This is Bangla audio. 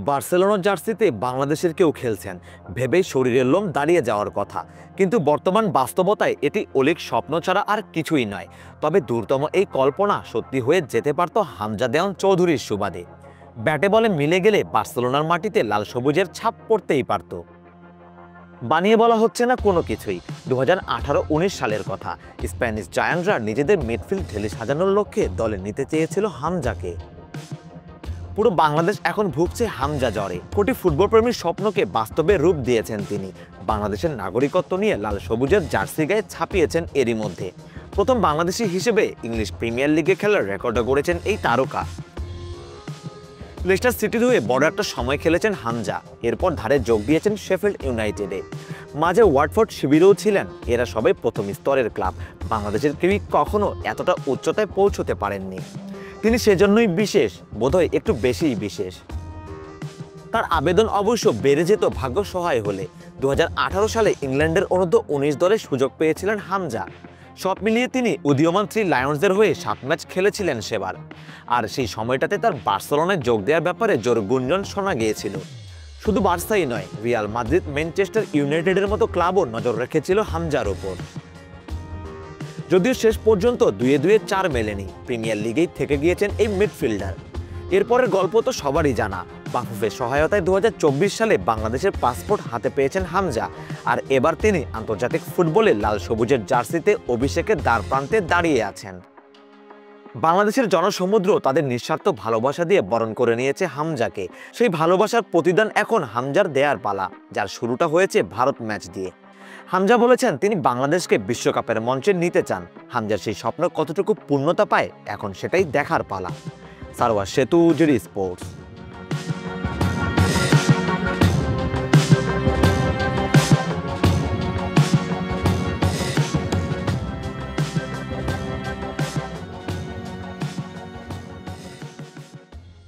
বার্সেলোনার জার্সিতে বাংলাদেশের কেউ খেলছেন ভেবেই শরীরের লোম দাঁড়িয়ে যাওয়ার কথা, কিন্তু বর্তমান বাস্তবতায় এটি অলীক স্বপ্ন ছাড়া আর কিছুই নয়। তবে দূরতম এই কল্পনা সত্যি হয়ে যেতে পারত হামজা দেওয়ান চৌধুরীর সুবাদে। ব্যাটে বলে মিলে গেলে বার্সেলোনার মাটিতে লাল সবুজের ছাপ পড়তেই পারত। বানিয়ে বলা হচ্ছে না কোনো কিছুই। 2018-19 সালের কথা। স্প্যানিশ জায়ান্টরা নিজেদের মিডফিল্ড ঢেলে সাজানোর লক্ষ্যে দলে নিতে চেয়েছিল হামজাকে। পুরো বাংলাদেশ এখন ভুগছে হামজা জ্বরে। কোটি ফুটবল প্রেমীর স্বপ্নকে বাস্তবে রূপ দিয়েছেন তিনি। বাংলাদেশের নাগরিকত্ব নিয়ে লাল সবুজের জার্সি গায়ে ছাপিয়েছেন এরই মধ্যে। প্রথম বাংলাদেশি হিসেবে ইংলিশ প্রিমিয়ার লিগে খেলার রেকর্ডও গড়েছেন এই তারকা। লেস্টার সিটির হয়ে বড় একটা সময় খেলেছেন হামজা। এরপর ধারে যোগ দিয়েছেন শেফিল্ড ইউনাইটেডে। মাঝে ওয়াটফোর্ড শিবিরেও ছিলেন। এরা সবাই প্রথম স্তরের ক্লাব। বাংলাদেশের কেউই কখনো এতটা উচ্চতায় পৌঁছতে পারেননি। তিনি সেজন্যই বিশেষ, বোধহয় একটু বেশিই বিশেষ। তার আবেদন অবশ্য বেড়ে যেত ভাগ্য সহায় হলে। 2018 সালে ইংল্যান্ডের অনূর্ধ্ব-19 দলে সুযোগ পেয়েছিলেন হামজা। সব মিলিয়ে তিনি উদীয়মান থ্রি লায়ন্সদের হয়ে 7 ম্যাচ খেলেছিলেন সেবার। আর সেই সময়টাতে তার বার্সেলোনায় যোগ দেওয়ার ব্যাপারে জোর গুঞ্জন শোনা গিয়েছিল। শুধু বার্সাই নয়, রিয়াল মাদ্রিদ, ম্যানচেস্টার ইউনাইটেডের মতো ক্লাবও নজর রেখেছিল হামজার ওপর। যদিও শেষ পর্যন্ত 2-2 4 মেলেনি। প্রিমিয়ার লিগেই থেকে গিয়েছেন এই মিডফিল্ডার। এরপরের গল্প তো সবারই জানা। বাফুফের সহায়তায় 2024 সালে বাংলাদেশের পাসপোর্ট হাতে পেয়েছেন হামজা। আর এবার তিনি আন্তর্জাতিক ফুটবলে লাল সবুজের জার্সিতে অভিষেকের দ্বারপ্রান্তে দাঁড়িয়ে আছেন। বাংলাদেশের জনসমুদ্র তাদের নিঃস্বার্থ ভালোবাসা দিয়ে বরণ করে নিয়েছে হামজাকে। সেই ভালোবাসার প্রতিদান এখন হামজার দেয়ার পালা, যার শুরুটা হয়েছে ভারত ম্যাচ দিয়ে। হামজা বলেছেন তিনি বাংলাদেশকে বিশ্বকাপের মঞ্চে নিতে চান। হামজার সেই স্বপ্ন কতটুকু পূর্ণতা পায় এখন সেটাই দেখার পালা। সারওয়ার সেতু, জিডি স্পোর্টস।